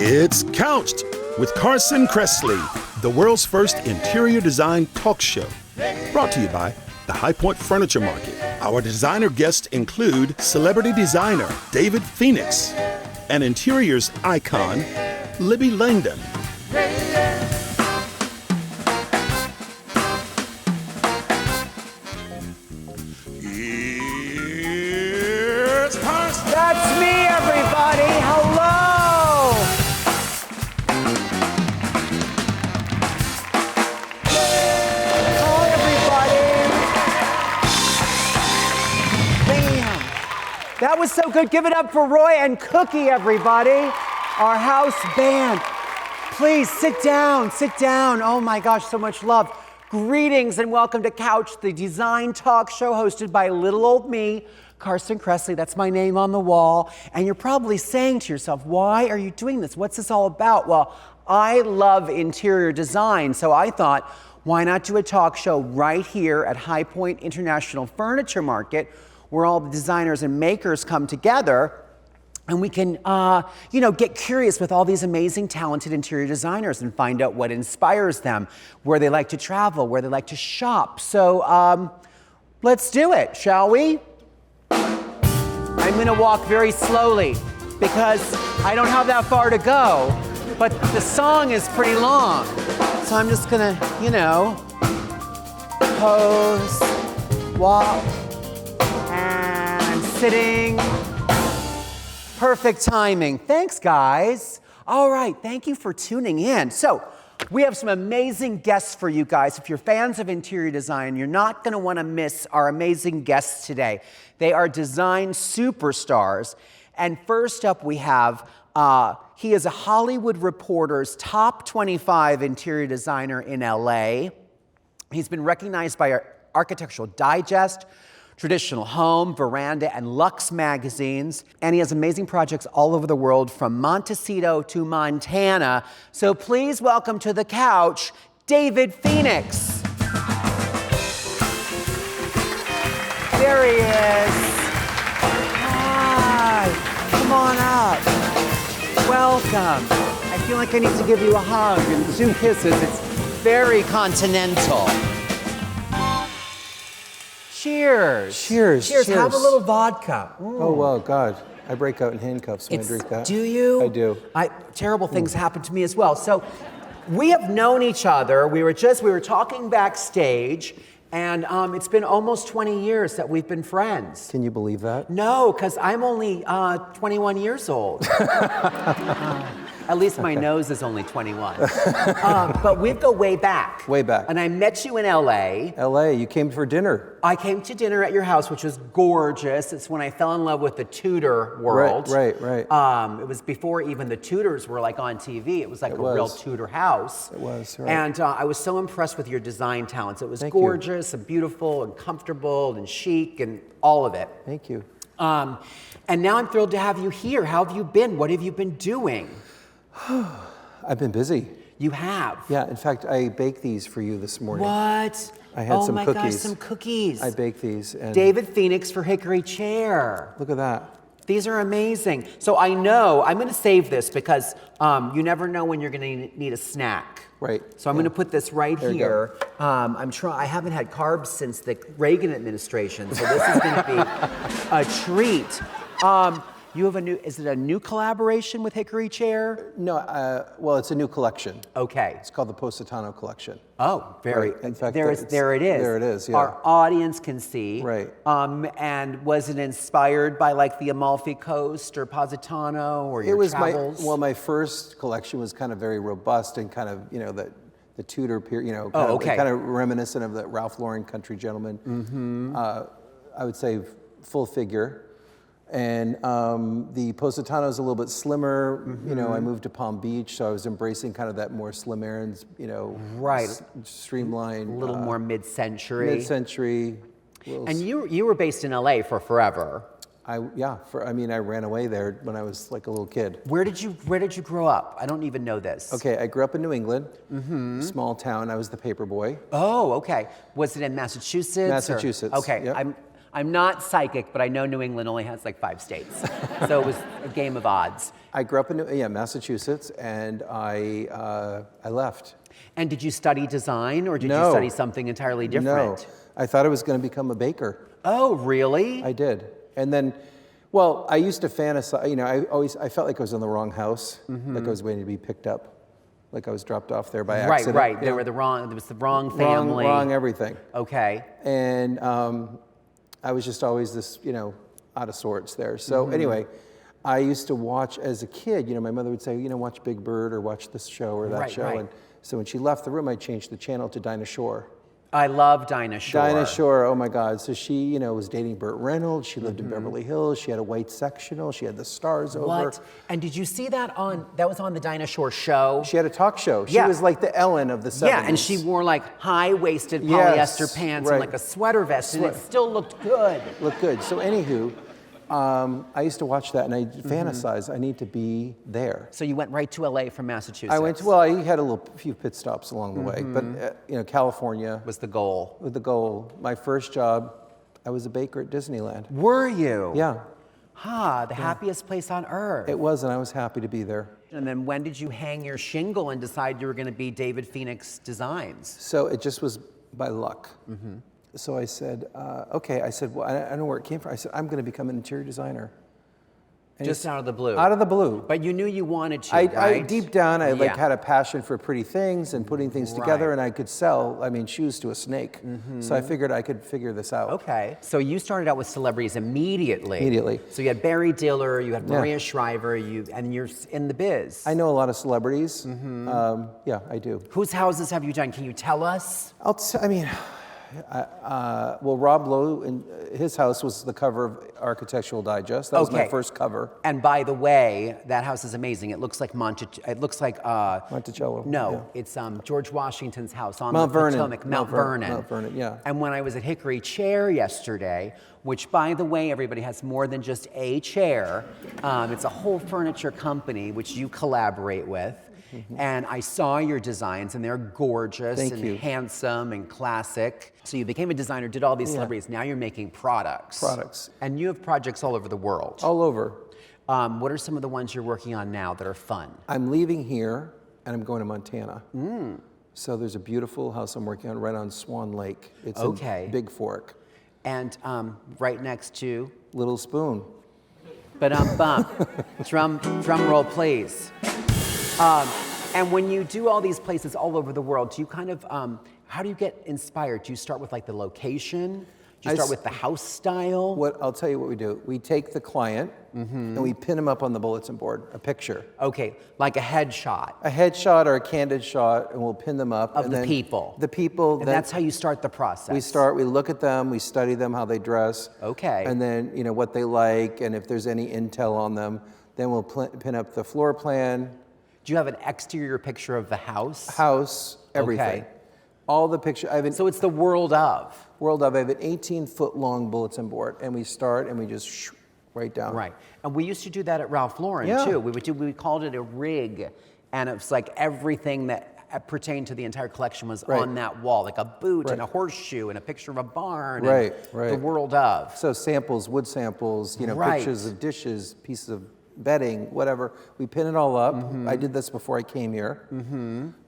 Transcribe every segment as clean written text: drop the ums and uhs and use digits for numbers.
It's Couched with Carson Kressley, the world's first interior design talk show. Brought to you by the High Point Furniture Market. Our designer guests include celebrity designer David Phoenix and interiors icon Libby Langdon. Here's Carson. That's me, everybody. Hello. Hello, everybody. Bam. That was so good. Give it up for Roy and Cookie, everybody. Our house band. Please sit down, sit down. Oh my gosh, so much love. Greetings and welcome to Couch, the design talk show hosted by little old me, Carson Kressley. That's my name on the wall. And you're probably saying to yourself, why are you doing this? What's this all about? Well, I love interior design, so I thought, why not do a talk show right here at High Point International Furniture Market, where all the designers and makers come together. And we can, get curious with all these amazing, talented interior designers and find out what inspires them, where they like to travel, where they like to shop. So let's do it, shall we? I'm gonna walk very slowly because I don't have that far to go, but the song is pretty long. So I'm just gonna, pose, walk, and I'm sitting. Perfect timing. Thanks, guys. All right, thank you for tuning in. So, we have some amazing guests for you guys. If you're fans of interior design, you're not gonna wanna miss our amazing guests today. They are design superstars. And first up, we have, he is a Hollywood Reporter's top 25 interior designer in LA. He's been recognized by Architectural Digest, Traditional Home, Veranda, and Luxe magazines. And he has amazing projects all over the world, from Montecito to Montana. So please welcome to the couch, David Phoenix. There he is. Hi, come on up. Welcome. I feel like I need to give you a hug and 2 kisses. It's very continental. Cheers. Cheers. Cheers. Have a little vodka. Oh, well, God. I break out in handcuffs when I drink that. Do you? I do. Terrible things happen to me as well. So we have known each other. We were talking backstage, and it's been almost 20 years that we've been friends. Can you believe that? No, because I'm only 21 years old. At least my nose is only 21. But we go way back. Way back. And I met you in LA. LA, you came for dinner. I came to dinner at your house, which was gorgeous. It's when I fell in love with the Tudor world. Right. It was before even the Tudors were like on TV. It was like real Tudor house. It was, right. And I was so impressed with your design talents. It was Thank gorgeous and beautiful and comfortable and chic and all of it. Thank you. And now I'm thrilled to have you here. How have you been? What have you been doing? I've been busy. You have? Yeah, in fact, I baked these for you this morning. What? I had some cookies. Oh my gosh, some cookies. I baked these. And David Phoenix for Hickory Chair. look at that. These are amazing. So I know, I'm gonna save this because you never know when you're gonna need a snack. Right. So I'm gonna put this right There you here. I haven't had carbs since the Reagan administration, so this is gonna be a treat. You have is it a new collaboration with Hickory Chair? No, well, it's a new collection. Okay. It's called the Positano Collection. Oh, very. Right. In fact, there it is. There it is, yeah. Our audience can see. Right. And was it inspired by like the Amalfi Coast or Positano or your travels? My first collection was kind of very robust and kind of, the Tudor period, kind of reminiscent of the Ralph Lauren Country Gentleman. Mm-hmm. I would say full figure. And the Positano is a little bit slimmer. Mm-hmm. I moved to Palm Beach, so I was embracing kind of that more Slim Aaron's, right, streamlined, a little more mid-century. Mid-century. And you were based in LA for forever. I ran away there when I was like a little kid. Where did you grow up? I don't even know this. Okay, I grew up in New England, small town. I was the paper boy. Oh, okay. Was it in Massachusetts? Massachusetts. Okay, yep. I'm not psychic, but I know New England only has like 5 states. So it was a game of odds. I grew up in Massachusetts, and I left. And did you study design, or did No. you study something entirely different? No, I thought I was going to become a baker. Oh, really? I did. And then, well, I used to fantasize, I felt like I was in the wrong house, like I was waiting to be picked up, like I was dropped off there by accident. Right. There was the wrong family. Wrong everything. Okay. And I was just always this, out of sorts there. So anyway, I used to watch as a kid, my mother would say, watch Big Bird or watch this show or that show. Right. And so when she left the room, I changed the channel to Dinah Shore. I love Dinah Shore. Dinah Shore, oh my God. So she, was dating Burt Reynolds. She lived in Beverly Hills. She had a white sectional. She had the stars over. What? And did you see that that was on the Dinah Shore show? She had a talk show. She was like the Ellen of the 70s. Yeah, and she wore like high-waisted polyester pants and like a sweater vest, and it still looked good. Looked good. So anywho, I used to watch that, and I fantasize, I need to be there. So you went right to LA from Massachusetts? I had a few pit stops along the way, but California was the goal. Was the goal. My first job, I was a baker at Disneyland. Were you? Yeah. The happiest place on earth. It was, and I was happy to be there. And then when did you hang your shingle and decide you were going to be David Phoenix Designs? So it just was by luck. So I said, okay. I said, well, I don't know where it came from. I said, I'm going to become an interior designer. And just out of the blue? Out of the blue. But you knew you wanted to, I right? Deep down, I had a passion for pretty things and putting things together, and I could sell, shoes to a snake. So I figured I could figure this out. Okay. So you started out with celebrities immediately. Immediately. So you had Barry Diller, you had Maria Shriver, and you're in the biz. I know a lot of celebrities. Yeah, I do. Whose houses have you done? Can you tell us? Well, Rob Lowe, his house was the cover of Architectural Digest. That was my first cover. And by the way, that house is amazing. It looks like Monticello. No, it's George Washington's house on Mount the Vernon. Potomac, Mount Vernon. Mount Vernon, yeah. And when I was at Hickory Chair yesterday, which by the way, everybody has more than just a chair. It's a whole furniture company which you collaborate with. And I saw your designs, and they're gorgeous handsome and classic. So you became a designer, did all these celebrities. Now you're making products. And you have projects all over the world. All over. What are some of the ones you're working on now that are fun? I'm leaving here, and I'm going to Montana. So there's a beautiful house I'm working on right on Swan Lake. It's in Big Fork. And right next to? Little Spoon. Drum roll, please. And when you do all these places all over the world, do you kind of, how do you get inspired? Do you start with like the location? Do you start with the house style? I'll tell you what we do. We take the client and we pin them up on the bulletin board, a picture. Okay, like a headshot. A headshot or a candid shot, and we'll pin them up. Of the people. The people. And that's how you start the process. We look at them, we study them, how they dress. Okay. And then, what they like, and if there's any intel on them, then we'll pin up the floor plan. Do you have an exterior picture of the house? House, everything. Okay. All the pictures. So it's the world of. I have an 18-foot long bulletin board, and we start and we just right down. Right. And we used to do that at Ralph Lauren too. We called it a rig, and it was like everything that pertained to the entire collection was on that wall, like a boot and a horseshoe and a picture of a barn. Right. The world of. So samples, wood samples, pictures of dishes, pieces of bedding, whatever. We pin it all up. I did this before I came here.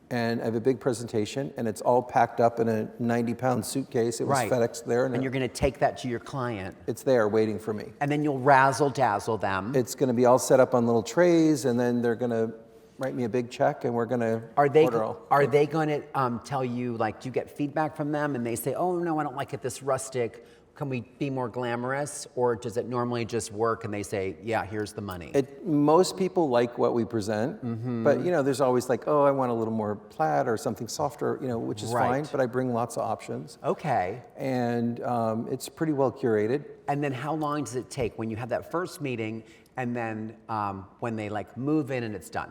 And I have a big presentation, and it's all packed up in a 90-pound suitcase. It was FedExed there. And you're going to take that to your client. It's there waiting for me. And then you'll razzle-dazzle them. It's going to be all set up on little trays, and then they're going to write me a big check, and we're going to order all. Are they going to tell you, like, do you get feedback from them, and they say, oh, no, I don't like it this rustic. Can we be more glamorous, or does it normally just work and they say, yeah, here's the money? Most people like what we present, but there's always like, oh, I want a little more plaid or something softer, which is fine, but I bring lots of options. Okay. And it's pretty well curated. And then how long does it take when you have that first meeting and then when they like move in and it's done?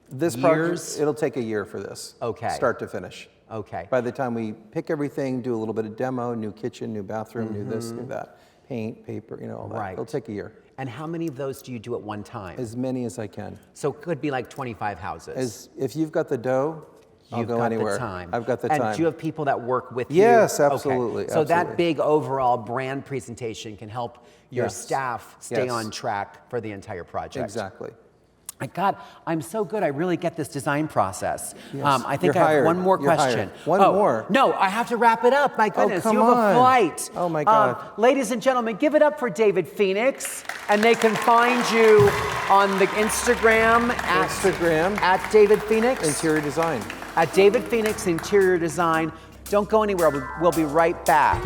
This project, it'll take a year for this. Okay. Start to finish. Okay. By the time we pick everything, do a little bit of demo, new kitchen, new bathroom, new this, new that, paint, paper, all that. It'll take a year. And how many of those do you do at one time? As many as I can. So it could be like 25 houses. If you've got the dough, You've go got anywhere. the time. I've got the and time. do you have people that work with you? Yes, absolutely. Okay. So absolutely. that big overall brand presentation can help your Yes. staff stay Yes. on track for the entire project. Exactly. My God, I'm so good. I really get this design process. Yes. I think You're I have hired. one more You're question. hired. One more? No, I have to wrap it up. My goodness, come you have on. a flight. Oh, my God. Ladies and gentlemen, give it up for David Phoenix. And they can find you on the Instagram at David Phoenix. Interior design. At David Phoenix Interior Design. Don't go anywhere. We'll be right back.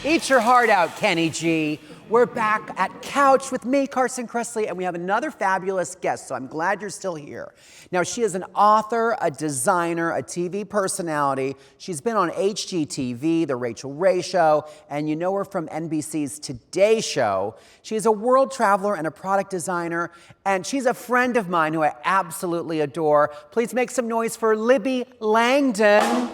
Eat your heart out, Kenny G. We're back at Couch with me, Carson Kressley, and we have another fabulous guest, so I'm glad you're still here. Now, she is an author, a designer, a TV personality. She's been on HGTV, The Rachel Ray Show, and you know her from NBC's Today Show. She's a world traveler and a product designer, and she's a friend of mine who I absolutely adore. Please make some noise for Libby Langdon.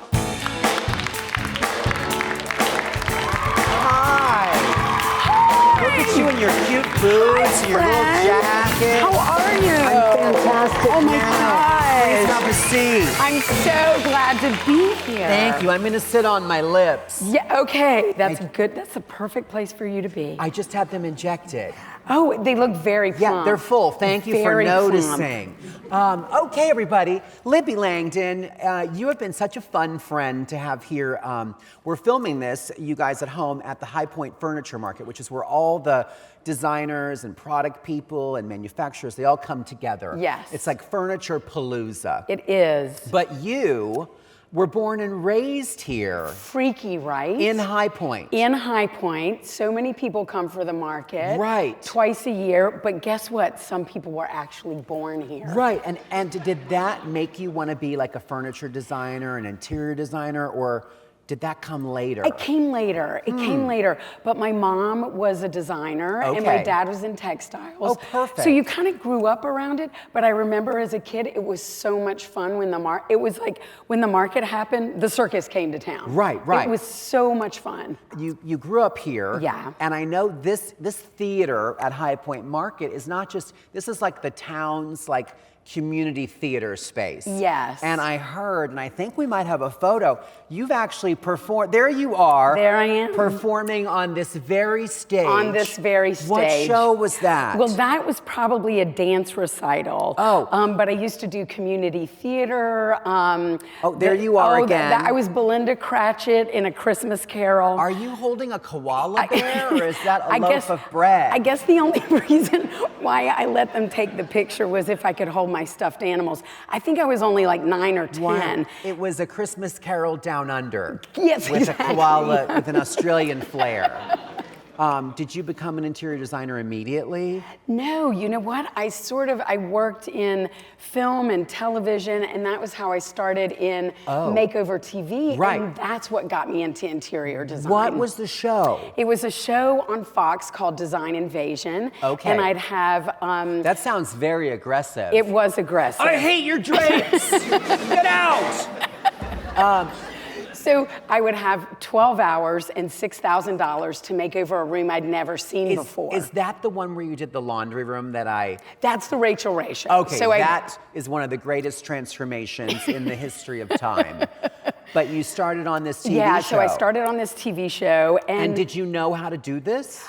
You and your cute boots and your little jacket. How are you? I'm fantastic. Oh my gosh. Please have a seat. I'm so glad to be here. Thank you. I'm going to sit on my lips. Yeah, okay. That's good. That's a perfect place for you to be. I just had them injected. Oh, they look very plump. Yeah, they're full. Thank you for noticing. Okay, everybody. Libby Langdon, you have been such a fun friend to have here. We're filming this, you guys at home, at the High Point Furniture Market, which is where all the designers and product people and manufacturers, they all come together. Yes. It's like Furniture Palooza. It is. But you were born and raised here. Freaky, right? In High Point. In High Point. So many people come for the market. Right. Twice a year. But guess what? Some people were actually born here. Right. And did that make you want to be like a furniture designer, an interior designer, or did that come later? It came later. It came later. But my mom was a designer and my dad was in textiles. Oh, perfect. So you kind of grew up around it. But I remember as a kid, it was so much fun when it was like when the market happened, the circus came to town. Right, right. It was so much fun. You grew up here. Yeah. And I know this theater at High Point Market is not just, this is like the town's like community theater space. Yes. And I heard, and I think we might have a photo, you've actually performed, there you are. There I am. Performing on this very stage. On this very stage. What show was that? Well, that was probably a dance recital. Oh. But I used to do community theater. There you are again. I was Belinda Cratchit in A Christmas Carol. Are you holding a koala bear, or is that a loaf of bread? I guess the only reason why I let them take the picture was if I could hold my stuffed animals. I think I was only like 9 or 10. Wow. It was A Christmas Carol Down Under. Yes, with exactly. a koala with an Australian flair. Did you become an interior designer immediately? No, you know what? I worked in film and television, and that was how I started in makeover TV. Right. And that's what got me into interior design. What was the show? It was a show on Fox called Design Invasion. Okay. And I'd have... That sounds very aggressive. It was aggressive. I hate your drapes! Get out! So I would have 12 hours and $6,000 to make over a room I'd never seen before. Is that the one where you did the laundry room that I... That's the Rachel Ray Show. Okay, so that is one of the greatest transformations in the history of time. But you started on this TV show. Yeah, so I started on this TV show. And did you know how to do this?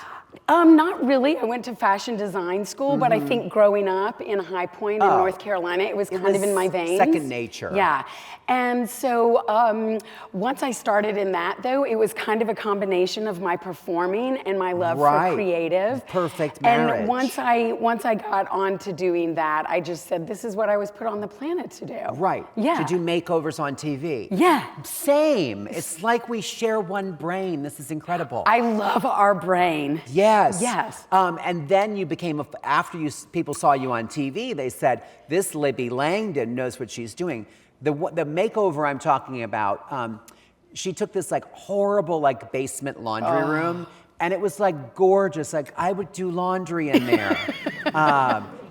Not really. I went to fashion design school, but I think growing up in High Point in North Carolina, it was kind of in my veins. Second nature. Yeah. And so once I started in that, though, it was kind of a combination of my performing and my love for creative. Perfect marriage. And once I got on to doing that, I just said, this is what I was put on the planet to do. Right. Yeah. To do makeovers on TV. Yeah. Same. It's like we share one brain. This is incredible. I love our brain. Yes. Yes. And then you became, after people saw you on TV, they said, this Libby Langdon knows what she's doing. The makeover I'm talking about, she took this like horrible like basement laundry room, and it was like gorgeous. Like I would do laundry in there.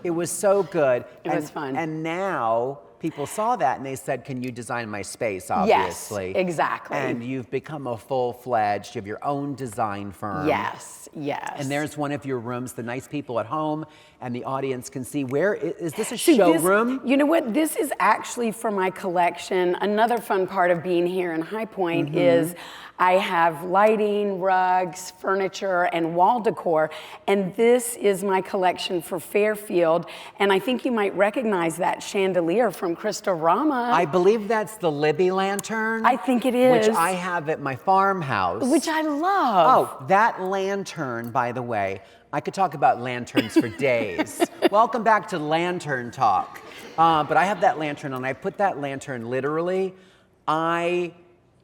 It was so good. It was fun. And now people saw that and they said, can you design my space, obviously. Yes, exactly. And you've become a full-fledged, you have your own design firm. Yes, yes. And there's one of your rooms, the nice people at home and the audience can see. Where, is this a showroom? You know what, this is actually for my collection. Another fun part of being here in High Point is I have lighting, rugs, furniture, and wall decor, and this is my collection for Fairfield, and I think you might recognize that chandelier from Christorama. I believe that's the Libby lantern. I think it is. Which I have at my farmhouse. Which I love. Oh, that lantern, by the way, I could talk about lanterns for days. Welcome back to Lantern Talk. But I have that lantern, and I put that lantern literally, I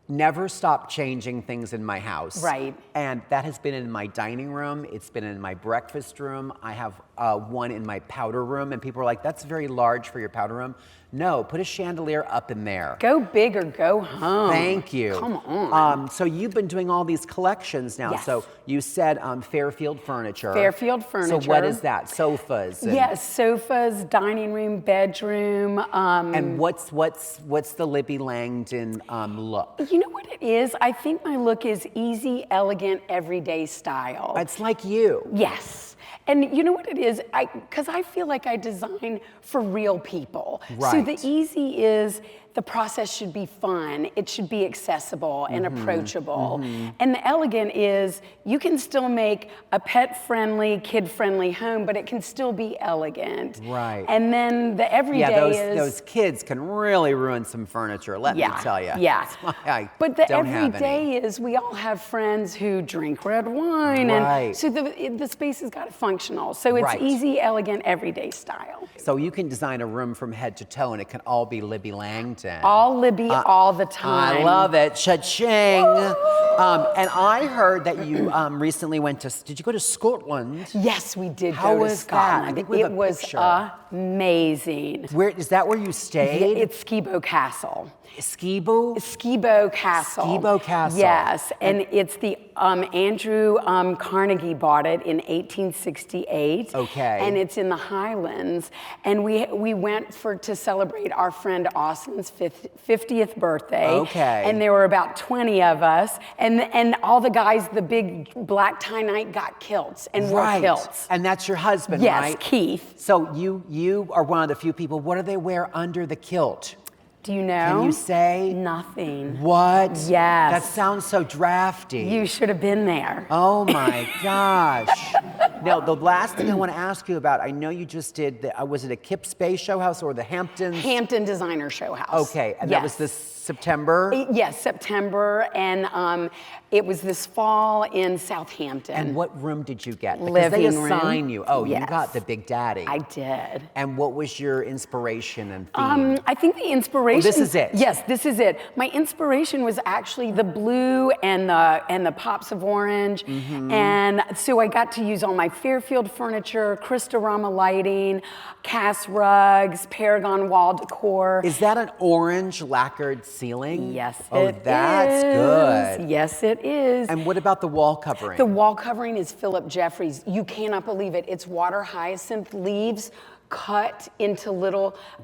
never stop changing things in my house. Right. And that has been in my dining room. It's been in my breakfast room. I have one in my powder room, and people are like, that's very large for your powder room. No, put a chandelier up in there. Go big or go home. Thank you. Come on. So you've been doing all these collections now. Yes. So you said Fairfield Furniture. Fairfield Furniture. So what is that? Sofas? And, Yes, sofas, dining room, bedroom. And what's the Libby Langdon look? You know what it is? I think my look is easy, elegant, everyday style. It's like you. Yes. And you know what it is? Because I feel like I design for real people. Right. So the easy is the process should be fun. It should be accessible and approachable. And the elegant is you can still make a pet-friendly, kid-friendly home, but it can still be elegant. Right. And then the everyday is... those kids can really ruin some furniture, let me tell you. Yeah. That's why I But the don't have everyday any. is we all have friends who drink red wine. Right. And so the space has got to functional. So it's Right. easy, elegant, everyday style. So you can design a room from head to toe and it can all be Libby Langdon. All Libby, all the time. I love it. Cha-ching. And I heard that you recently went to, did you go to Scotland? Yes, we did How go to was that? Scotland. I think we have it a was picture. amazing. Where, is that where you stayed? It's Skibo Castle. Skibo? Skibo Castle. Skibo Castle. Yes, and it's the Andrew Carnegie bought it in 1868. Okay. And it's in the Highlands, and we went to celebrate our friend Austin's 50th birthday. Okay. And there were about 20 of us, and all the guys, the big black tie night, got kilts and wore kilts. And that's your husband, Yes, right? Keith. So you are one of the few people. What do they wear under the kilt? Do you know? Can you say? Nothing. What? Yes. That sounds so drafty. You should have been there. Oh my gosh. Now, the last thing I want to ask you about, I know you just did, was it a Kip Space Show House or the Hamptons? Hampton Designer Show House. Okay, and that was this September? Yes, September, and it was this fall in Southampton. And what room did you get? Because Living they room. assign you. Oh, Yes. you got the Big Daddy. I did. And what was your inspiration and theme? I think the inspiration. This is it. Yes, this is it. My inspiration was actually the blue and the pops of orange, and so I got to use all my Fairfield furniture, Christorama lighting, cast rugs, Paragon wall decor. Is that an orange lacquered ceiling? Yes, oh, it that's is. good. Yes, it is. And what about the wall covering? The wall covering is Philip Jeffries. You cannot believe it. It's water hyacinth leaves cut into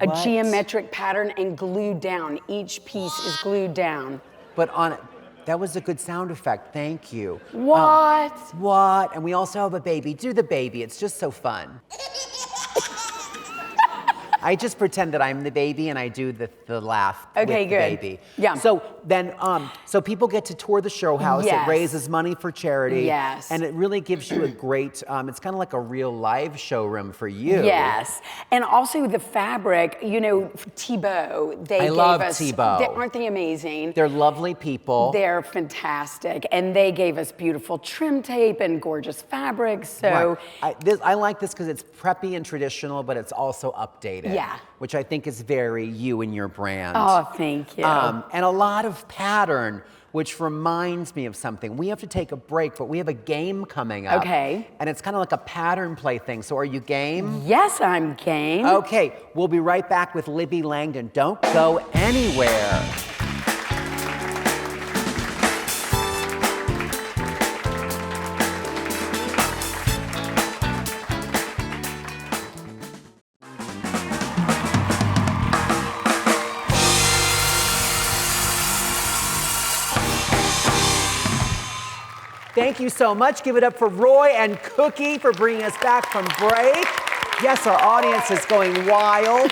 a geometric pattern and glued down. Each piece is glued down. But that was a good sound effect. Thank you. What? What? And we also have a baby. Do the baby. It's just so fun. I just pretend that I'm the baby and I do the laugh with the baby. Yeah. So then, so people get to tour the show house. Yes. It raises money for charity. Yes. And it really gives you a great, it's kind of like a real live showroom for you. Yes. And also the fabric, you know, Thibaut, I love Thibaut. Aren't they amazing? They're lovely people. They're fantastic. And they gave us beautiful trim tape and gorgeous fabric. So I like this because it's preppy and traditional, but it's also updated. Yeah. Which I think is very you and your brand. Oh, thank you. And a lot of pattern, which reminds me of something. We have to take a break, but we have a game coming up. Okay. And it's kind of like a pattern play thing. So are you game? Yes, I'm game. Okay, we'll be right back with Libby Langdon. Don't go anywhere. Thank you so much. Give it up for Roy and Cookie for bringing us back from break. Yes, our audience is going wild.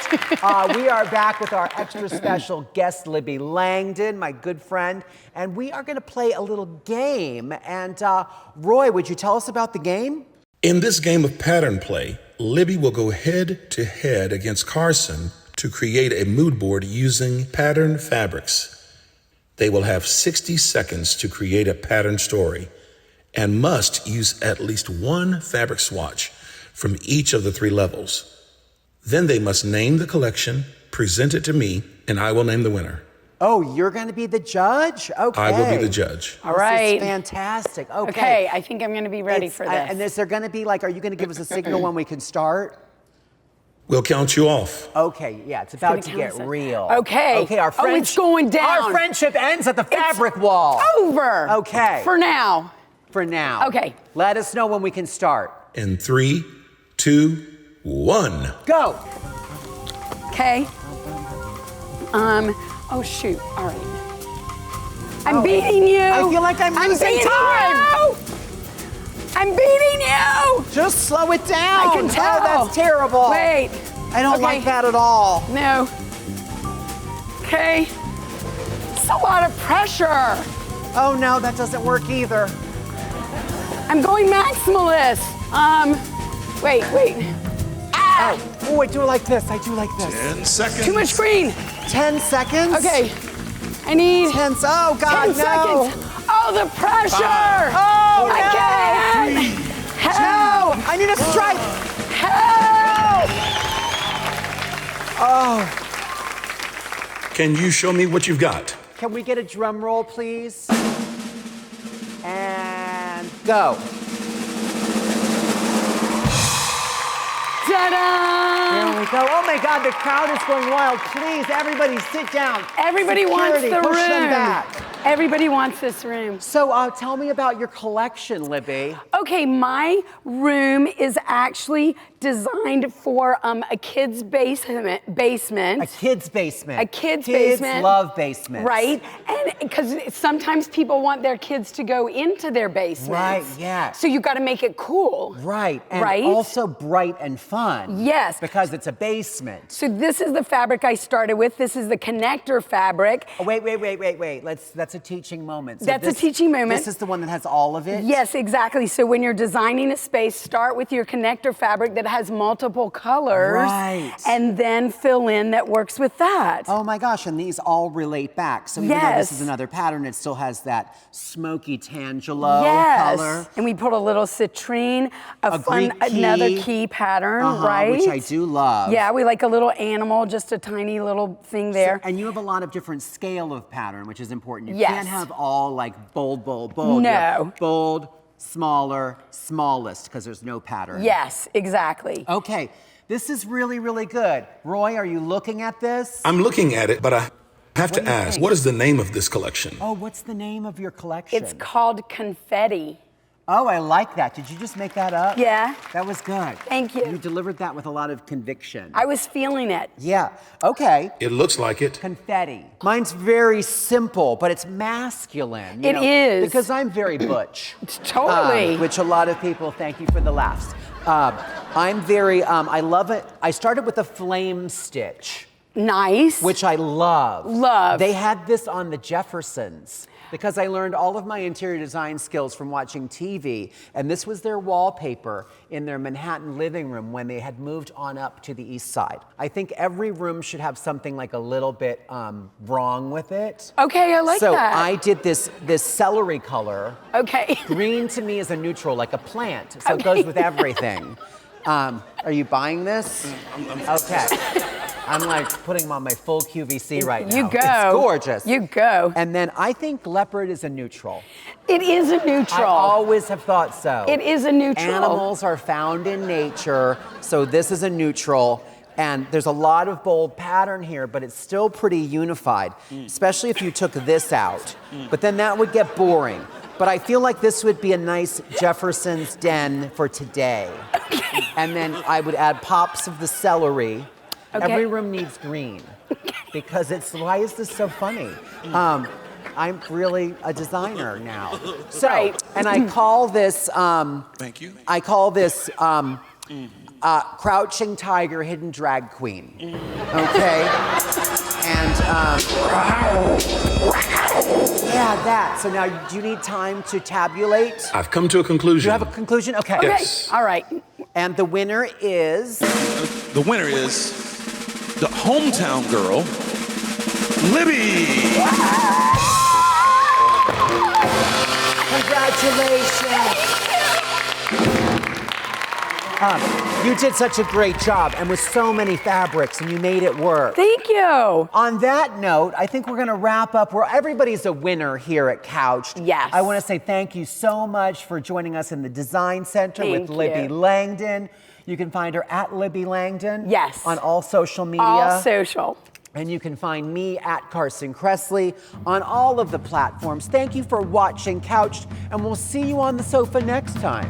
We are back with our extra special guest, Libby Langdon, my good friend, and we are going to play a little game. And Roy, would you tell us about the game? In this game of pattern play, Libby will go head to head against Carson to create a mood board using pattern fabrics. They will have 60 seconds to create a pattern story and must use at least one fabric swatch from each of the 3 levels. Then they must name the collection, present it to me, and I will name the winner. Oh, you're going to be the judge? Okay. I will be the judge. All right. This is fantastic. Okay. Okay, I think I'm going to be ready for this. And is there going to be like, are you going to give us a signal when we can start? We'll count you off. Okay, yeah, it's about to get real. Okay. Okay, our it's going down. Our friendship ends at the fabric wall. Over. Okay. For now. For now. Okay. Let us know when we can start. In 3, 2, 1. Go. Okay. Oh shoot. All right. I'm beating you. I feel like I'm losing beating time. You. I'm beating you. Just slow it down. I can tell. Oh, that's terrible. Wait. I don't like that at all. No. Okay. It's a lot of pressure. Oh no, that doesn't work either. I'm going maximalist. Wait. Ah! Oh, wait, do it like this. I do like this. 10 seconds. Too much green. 10 seconds? Okay. I need 10, oh God, 10 no. seconds. Oh, the pressure. 5, Oh, I no. can't. 3, Help. I need a stripe. Help. Oh, Can you show me what you've got? can we get a drum roll, please? And go. Ta-da! There we go. Oh my God, the crowd is going wild. Please, everybody sit down. Everybody wants Security, the push room. them back. Everybody wants this room. So tell me about your collection, Libby. Okay, my room is actually designed for a kid's basement. A kid's basement. A kid's Kids basement. love basements. Right, and because sometimes people want their kids to go into their basements. Right, yeah. So you got to make it cool. Right, and Right? also bright and fun. Yes. Because it's a basement. So this is the fabric I started with. This is the connector fabric. Oh, wait. That's a teaching moment. So That's a teaching moment. This is the one that has all of it? Yes, exactly. So when you're designing a space, start with your connector fabric that has multiple colors. Right. And then fill in that works with that. Oh my gosh, and these all relate back. So even though this is another pattern, it still has that smoky tangelo color. And we put a little citrine, A fun, Greek key. another key pattern, right? Which I do love. Yeah, we like a little animal, just a tiny little thing there. And you have a lot of different scale of pattern, which is important. You Yes. can't have all like bold. You No. have bold, smaller, smallest, because there's no pattern. Yes, exactly. Okay, this is really, really good. Roy, are you looking at this? I'm looking at it, but I have What to do you ask, think? what is the name of this collection? Oh, what's the name of your collection? It's called confetti. Oh, I like that. Did you just make that up? Yeah. That was good. Thank you. You delivered that with a lot of conviction. I was feeling it. Yeah, okay. It looks like it. Confetti. Mine's very simple, but it's masculine. It is. Because I'm very butch. Totally. Which a lot of people, thank you for the laughs. I'm very, I love it. I started with a flame stitch. Nice. Which I love. Love. They had this on the Jeffersons because I learned all of my interior design skills from watching TV, and this was their wallpaper in their Manhattan living room when they had moved on up to the East Side. I think every room should have something like a little bit wrong with it. Okay, I like so that. I did this celery color. Okay. Green to me is a neutral, like a plant, so it goes with everything. Are you buying this? Okay. I'm like putting them on my full QVC right now. You go. It's gorgeous. You go. And then I think leopard is a neutral. It is a neutral. I always have thought so. It is a neutral. Animals are found in nature, so this is a neutral. And there's a lot of bold pattern here, but it's still pretty unified, especially if you took this out. But then that would get boring. But I feel like this would be a nice Jefferson's den for today. Okay. And then I would add pops of the celery. Okay. Every room needs green because why is this so funny? I'm really a designer now. So, Right. and I call this, Thank you. I call this crouching tiger, hidden drag queen. Okay? And, yeah, that. So now, do you need time to tabulate? I've come to a conclusion. You have a conclusion? Okay. Okay, Yes. all right. And the winner is... The winner is the hometown girl, Libby. Congratulations. You did such a great job, and with so many fabrics, and you made it work. Thank you. On that note, I think we're going to wrap up. Everybody's a winner here at Couched. Yes. I want to say thank you so much for joining us in the Design Center with Thank Libby you. Langdon. You can find her at Libby Langdon. Yes. On all social media. All social. And you can find me at Carson Kressley on all of the platforms. Thank you for watching Couched, and we'll see you on the sofa next time.